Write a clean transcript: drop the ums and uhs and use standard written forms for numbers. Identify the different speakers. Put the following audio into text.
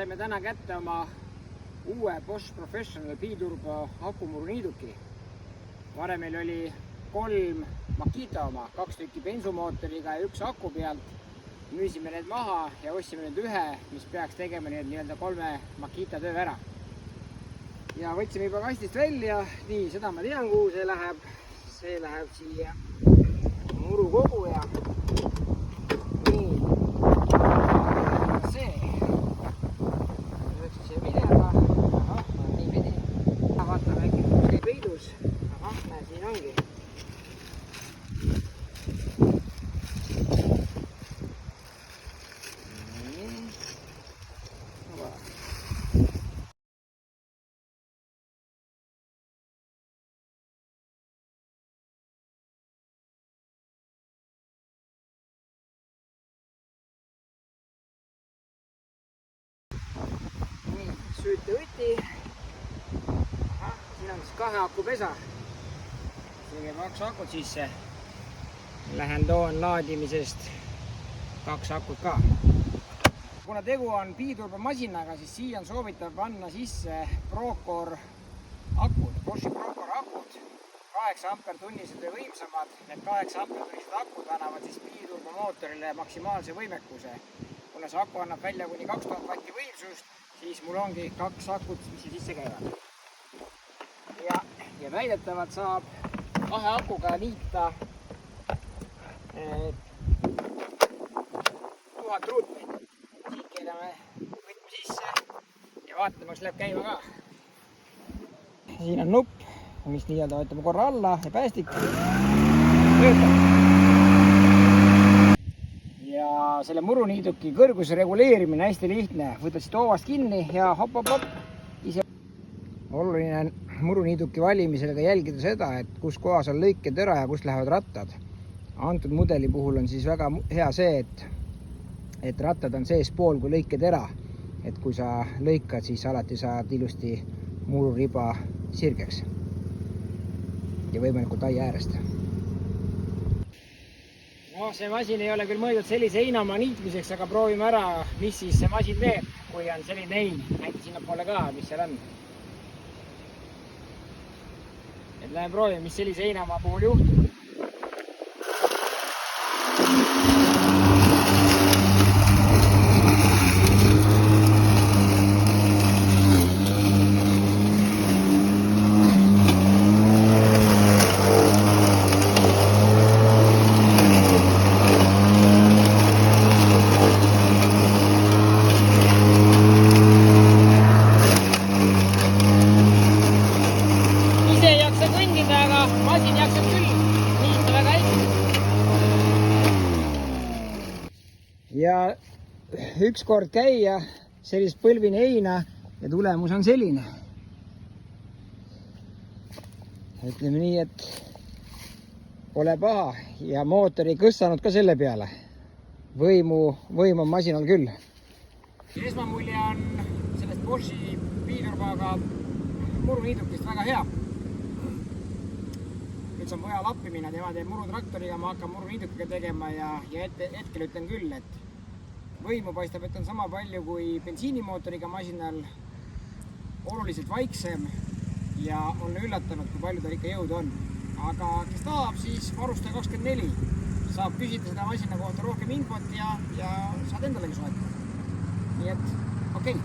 Speaker 1: Saime täna kätte oma uue Bosch Professional biturbo akumuruniiduki. Varem meil oli 3 Makita oma, 2 tükki bensumootoriga ja 1 aku pealt. Müüsime need maha ja ostsime nüüd ühe, mis peaks tegema nii-öelda 3 Makita töö ära. Ja võtsime juba kastist välja, nii seda ma tean, kuhu see läheb. See läheb siia muru koguja. Nii. See. Võtsin siia minema. Ahah, nii pidi. Vaatame äkki, kus käib peidus. Ahah, näe, siin ongi. Süütevõti. Siin on siis 2 aku pesa. Siin käib 2 akut sisse. Lähen toon laadimisest 2 akut ka. Kuna tegu on biturbo masinaga, siis siia on soovitav panna sisse Procor akud, Boschi Procor akud, 8 ampertunnised või võimsamad. Need 8 ampertunnised akud annavad siis biturbo mootorile maksimaalse võimekuse. Kuna see aku annab välja kuni 2000 vatti võimsust, siis mul ongi 2 akut, mis sisse käivad. Ja väidetavalt saab 2 akuga niita 1000 ruutmeetrit. Siit keedame võtme sisse ja vaatame, kas läheb käima ka. Siin on nupp, mis nii-öelda võtame korra alla ja päästik töötab. Ja selle muruniiduki kõrguse reguleerimine hästi lihtne. Võtad siit hoovast kinni ja hop. Ise. Oluline on muruniiduki valimisel ka jälgida seda, et kus kohas on lõiketera ja kus lähevad rattad. Antud mudeli puhul on siis väga hea see, et rattad on seespool kui lõiketera. Et kui sa lõikad, siis alati saad ilusti mururiba sirgeks. Ja võimalikult aia äärest. No, see masin ei ole küll mõeldud sellise heinamaa niitmiseks, aga proovime ära, mis siis see masin teeb, kui on selline hein. Näite sinna poole ka, mis seal on. Et lähen proovime, mis sellise heinamaa puhul juhtub. Masin jaksab küll niita väga hästi. Ja üks kord käia sellist põlvini heina ja tulemus on selline. Ütleme nii, et pole paha ja mootor ei kõssanud ka selle peale. Võim on masinal küll. Esmamulje on sellest Boschi biturboga muruniidukist väga hea. Nüüd on vaja lappi minna, tema teeb murutraktoriga, ma hakkan muruniidukiga tegema ja hetkel ütlen küll, et võimu paistab, et on sama palju kui bensiinimootoriga masinal, oluliselt vaiksem ja on üllatanud, kui palju tal ikka jõud on. Aga kes tahab, siis Varustaja 24 saab küsida seda masina kohta rohkem infot ja saad endalegi soetada. Nii et okei.